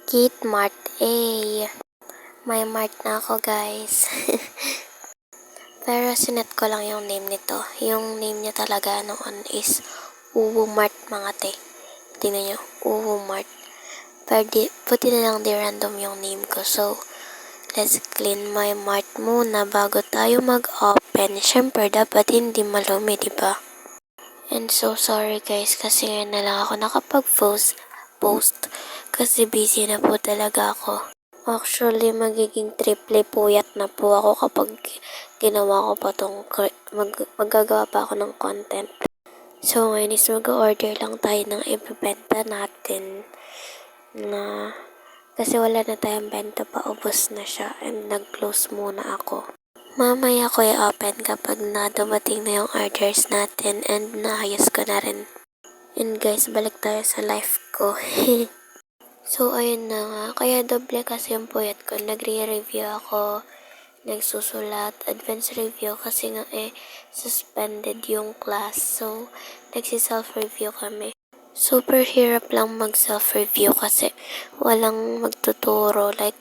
Kate Mart A. May Mart na ako, guys. Pero sinet ko lang yung name nito. Yung name niya talaga noon is Uwu Mart, mga te. Tingnan nyo, Uwu Mart. Pero buti na lang di random yung name ko. So, let's clean my Mart muna bago tayo mag-open. Siyempre, dapat hindi malumi, diba? And so sorry guys, kasi ngayon na lang ako nakapag-post kasi busy na po talaga ako. Actually, magiging triple puyat na po ako kapag ginawa ko pa magagawa pa ako ng content. So ngayon is mag-order lang tayo ng ibibenta natin na kasi wala na tayong benta pa, ubos na siya and nag-close muna ako. Mamaya ko i-open kapag dumating na yung orders natin and naayos ko na rin. And guys, balik tayo sa life ko. So, ayun na nga. Kaya doble kasi yung puyat ko. Nagre-review ako, nagsusulat, advanced review kasi nga suspended yung class. So, nagsi-self-review kami. Super hirap lang mag-self-review kasi walang magtuturo. Like,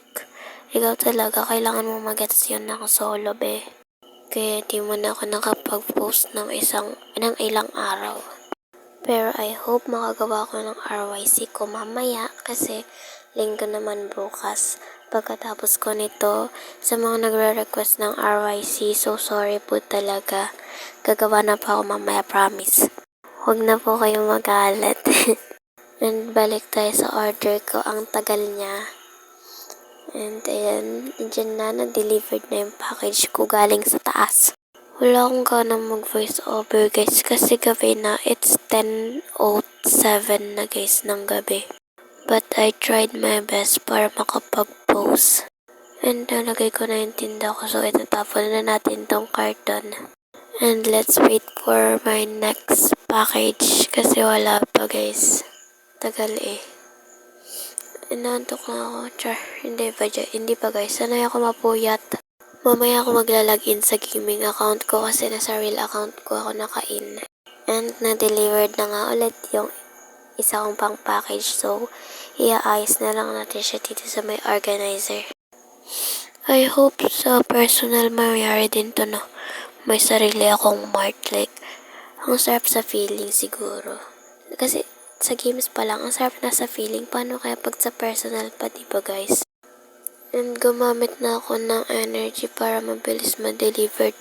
ikaw talaga, kailangan mo mag-gets yun ng solo, be. Kaya di mo na ako nakapag-post ng ilang araw. Pero I hope makagawa ko ng RYC ko mamaya kasi linggo naman bukas. Pagkatapos ko nito, sa mga nagre-request ng RYC, so sorry po talaga. Gagawa na pa ako mamaya, promise. Huwag na po kayong magalit. And balik tayo sa order ko. Ang tagal niya. And ayan, dyan na-delivered na yung package ko galing sa taas. Wala akong ganang mag-voice over guys kasi gabi na. It's 10:07 na guys ng gabi. But I tried my best para makapag-post. And nalagay ko na yung tinda ko, so itatapon na natin tong carton. And let's wait for my next package kasi wala pa guys. Tagal eh. Inaantok na ako. Char, hindi pa guys. Sanay ako mapuyat. Mamaya ako maglalagin sa gaming account ko kasi nasa real account ko ako naka-in. And na-delivered na nga ulit yung isa kong pang package. So, iaayos na lang natin siya dito sa may organizer. I hope sa personal mangyari din to, no? May sarili akong mart. Like, ang sarap sa feeling siguro. Kasi, sa games pa lang, ang sarap na sa feeling. Paano kaya pag sa personal pa, diba guys? And gumamit na ako ng energy para mabilis ma-delivered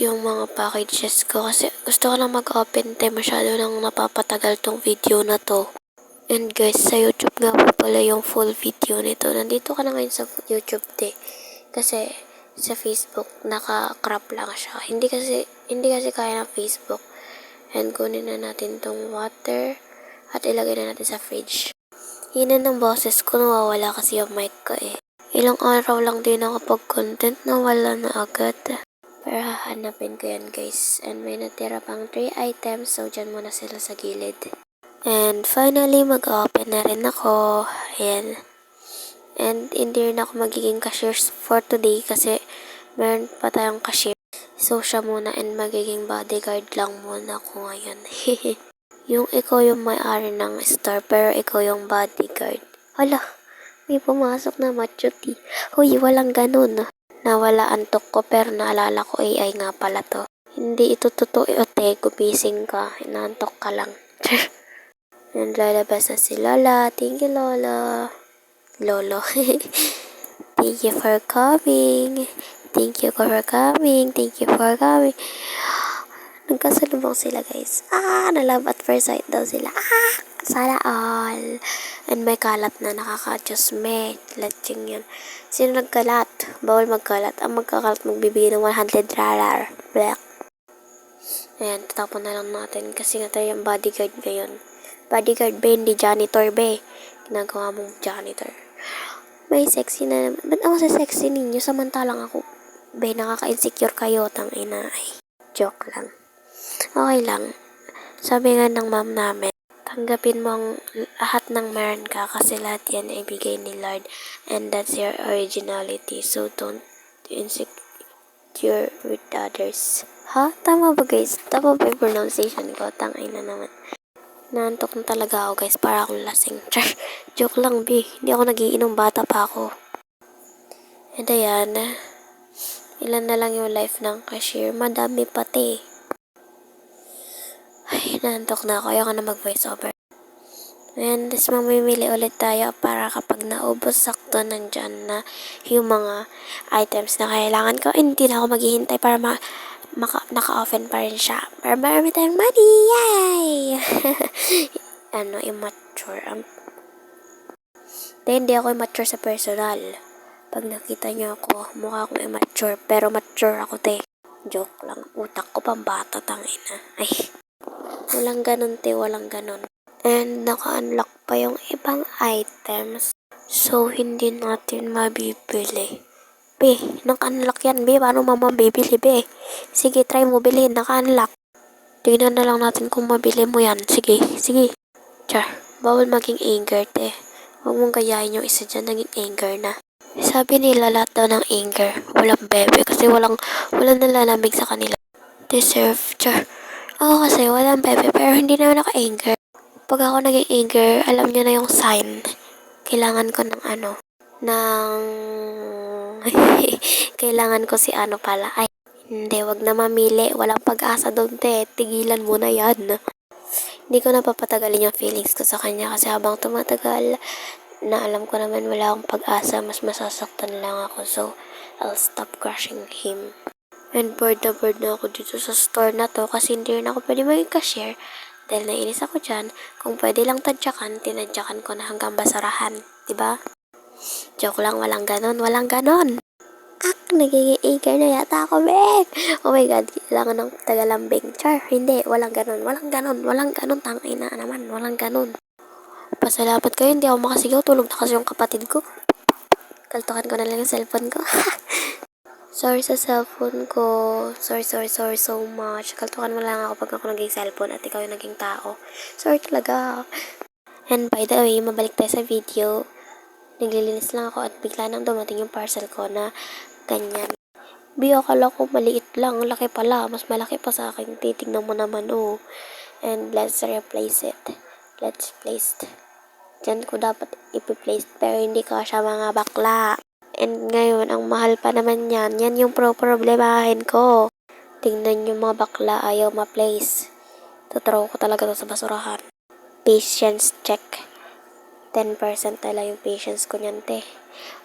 yung mga packages ko. Kasi gusto ko lang mag-open time. Masyado nang napapatagal tong video na to. And guys, sa YouTube nga po pala yung full video nito. Nandito ka na ngayon sa YouTube kasi sa Facebook, naka-crop lang siya. Hindi kasi kaya ng Facebook. And kunin na natin tong water at ilagay na natin sa fridge. Hina ng boses ko, nawawala kasi yung mic ko eh. Ilang araw lang din ako pag-content, nawala na agad. Pero hahanapin ko yan guys. And may natira pang 3 items, so dyan muna sila sa gilid. And finally, mag-open na rin ako. Ayan. And hindi rin ako magiging cashier for today kasi meron pa tayong cashier. So siya muna and magiging bodyguard lang muna ako ngayon. Yung ikaw yung may-ari ng store pero ikaw yung bodyguard. Hala, may pumasok na machuti. Huy, walang ganun. Nawala antok ko pero naalala ko AI nga pala to. Hindi ito totoo, ote, gumising ka. Inaantok ka lang. And lalabas na si Lola. Thank you, Lola. Lolo. Thank you for coming. Thank you for coming. Thank you for coming. Nagkasalubong sila guys. Na-love at first sight daw sila. Sana all. And may kalat na nakaka-Diyos me. Latsing yun. Sino nagkalat? Bawal magkalat. Ang magkakalat magbibigay ng $100. Black. Ayan, tatapon na lang natin kasi nga tayo yung bodyguard ngayon. Bodyguard be, hindi janitor be. Ginagawa mong janitor. May sexy na naman. Ba't ako sa sexy ninyo? Samantalang ako. Be, nakaka-insecure kayo. Tangina. Ay, joke lang. Okay lang. Sabi nga ng mom namin, tanggapin mo ang lahat ng meron ka kasi lahat yan ay bigay ni Lord and that's your originality. So don't insecure with others. Ha? Tama ba guys? Tama ba yung pronunciation ko? Tangay na naman. Naantok na talaga ako guys, para akong lasing. Char, joke lang B. Hindi ako nagiinom, bata pa ako. And ayan, ilan na lang yung life ng cashier. Madami pati. Ay, naantok na ako. Ayoko na mag-voice over. And this mamimili ulit tayo para kapag naubos sakto nandyan na yung mga items na kailangan ko. Hindi na ako maghihintay para naka-offen pa rin siya. Para marami tayong money! Yay! Immature. Hindi ako immature sa personal. Pag nakita niyo ako, mukha akong immature. Pero mature ako, te. Joke lang. Utak ko pambata, tangina. Ay. Walang ganun, te. Walang ganun. And naka-unlock pa yung ibang items. So, hindi natin mabibili. Be, naka-unlock yan, be. Paano mamabibili, be? Sige, try mo bilhin. Naka-unlock. Tignan na lang natin kung mabili mo yan. Sige, sige. Char, bawal maging anger, te. Huwag mong gayahin yung isa dyan, naging anger na. Sabi nila lahat daw ng anger, walang bebe kasi walang nalalamig sa kanila. Deserve, char. Ako kasi walang bebe pero hindi naman ako anger. Pag ako naging anger, alam niyo na yung sign. Kailangan ko ng kailangan ko si pala. Ay, hindi, wag na mamili. Walang pag-asa doon, te. Tigilan mo na yan. Hindi ko na papatagalin yung feelings ko sa kanya kasi habang tumatagal, na alam ko naman wala akong pag-asa, mas masasaktan lang ako. So, I'll stop crushing him. And bored na ako dito sa store na to kasi hindi rin ako pwede maging cashier. Dahil nainis ako dyan, kung pwede lang tadyakan, tinadyakan ko na hanggang basurahan. Diba? Joke lang, walang ganon. Nagiging eager na yata ako, Bek. Oh my God, kailangan ng tagalambing. Char, hindi, walang ganon, tangina naman, walang ganon. Pasalamat kayo, hindi ako makasigaw, tulog na kasi yung kapatid ko. Kaltukan ko na lang yung cellphone ko. Sorry sa cellphone ko. Sorry so much. Kaltukan mo lang ako pag ako naging cellphone at ikaw yung naging tao. Sorry talaga. And by the way, mabalik tayo sa video. Naglilinis lang ako at bigla nang dumating yung parcel ko na ganyan. Akala ko maliit lang. Laki pala. Mas malaki pa sa akin. Titignan mo naman, oh. And let's replace it. Let's place it. Diyan ko dapat ipi-place pero hindi ko siya mga bakla. And ngayon, ang mahal pa naman yan. Yan yung problemahin ko. Tingnan yung mga bakla, ayaw ma-place. Tatraw ko talaga to sa basurahan. Patience check. 10% tala yung patience ko niyan, te.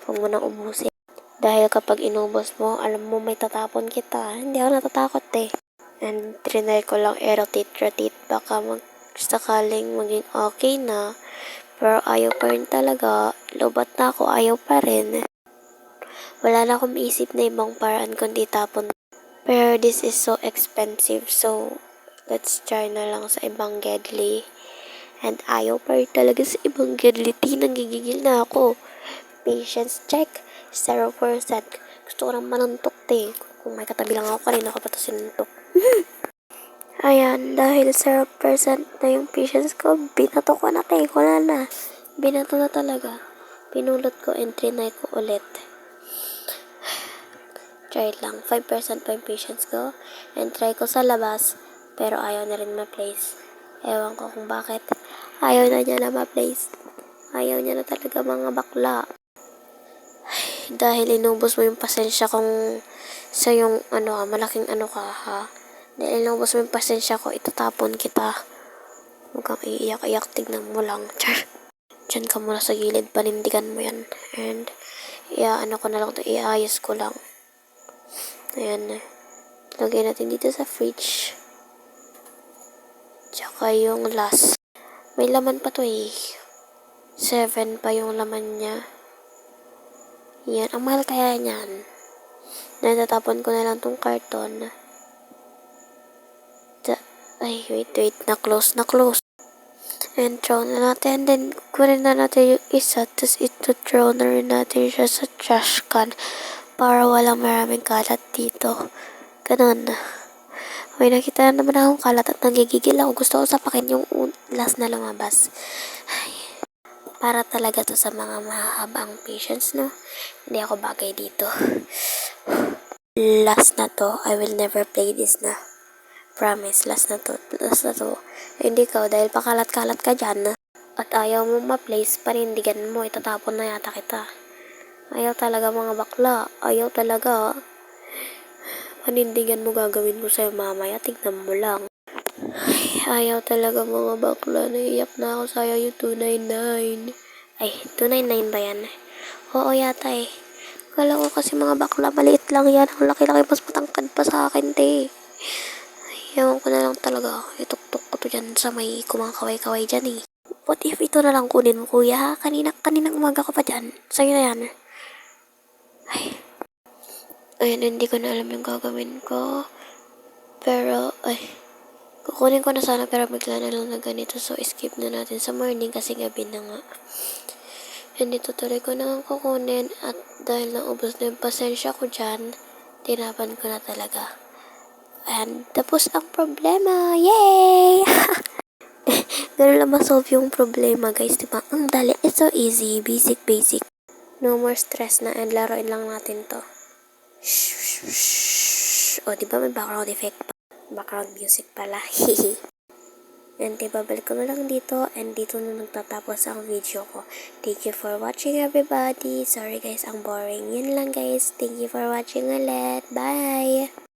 Huwag mo nang ubusin. Dahil kapag inubos mo, alam mo may tatapon kita. Hindi ako natatakot, te. And trinay ko lang rotate. Baka sakaling maging okay na. Pero ayaw pa rin talaga. Lobat na ako, ayaw pa rin. Wala na akong maisip na ibang paraan kundi tapon. Pero this is so expensive. So, let's try na lang sa ibang Gedli. And ayaw pa rin talaga sa ibang Gedli. Nanggigigil na ako. Patience check. 0%. Gusto ko nang manuntok, te. Kung may katabi lang ako, kanina ko pa ito sinuntok. Ayan, dahil 0% na yung patience ko, binato ko na, te. Wala na. Binato na talaga. Pinulot ko and trinay ko ulit. Try lang. 5% pa yung patience ko. And try ko sa labas. Pero ayaw na rin ma-place. Ewan ko kung bakit. Ayaw na niya na ma-place. Ayaw niya na talaga mga bakla. Ay, dahil inubos mo yung pasensya kung sa yung malaking ka, ha? Dahil inubos mo yung pasensya ko, itatapon kita. Huwag kang iiyak-iyak, tignan mo lang. Char. Diyan ka muna sa gilid, panindigan mo yan. And, ko na lang ito, iayos ko lang. Ayan. Lagay natin dito sa fridge. Tsaka yung last. May laman pa to, eh. 7 pa yung laman niya. Yan. Ang mahal kaya niyan. Natatapon ko na lang tong karton. Ay, wait. Na-close. And throw na natin. Then, kunin na natin yung isa. Tapos ito, throw na rin natin siya sa trash can. Para walang maraming kalat dito. Ganun. Okay, nakita na naman akong kalat at nagigigil ako. Gusto ko sapakin yung last na lumabas. Ay, para talaga to sa mga mahabang patience, no? Hindi ako bagay dito. Last na to. I will never play this na. Promise, last na to. Last na to. Hindi ka, dahil pakalat-kalat ka dyan. At ayaw mo ma-place, panindigan mo, itatapon na yata kita. Ayaw talaga mga bakla. Ayaw talaga. Panindigan mo gagawin ko sa'yo mamaya. Tignan mo lang. Ay, ayaw talaga mga bakla. Naiiyak na ako sa'yo yung 299. Ay, 299 ba yan? Oo yata eh. Kala ko kasi mga bakla, maliit lang yan. Ang laki-laki, mas matangkad pa sa akin, te. Ewan ko na lang talaga. Ituktok ko to dyan sa may kumakaway-kaway dyan eh. What if ito na lang kunin mo, kuya? Ha? Kaninang umaga ko pa dyan. Sa'yo na yan. Ayun, hindi ko na alam yung gagawin ko. Pero, kukunin ko na sana pero bigla na lang na ganito. So, skip na natin sa morning kasi gabi na nga. And ito tuloy ko na nga kukunin. At dahil naubos na yung pasensya ko dyan, tinapan ko na talaga. And tapos ang problema. Yay! Ganun lang ma-solve yung problema, guys. Diba? Ang dali. It's so easy. Basic. No more stress na. And laruin lang natin to. O, diba may background effect pa? Background music pala. And ibabalik ko na lang dito. And dito na nagtatapos ang video ko. Thank you for watching, everybody. Sorry guys, ang boring. Yun lang guys. Thank you for watching ulit. Bye!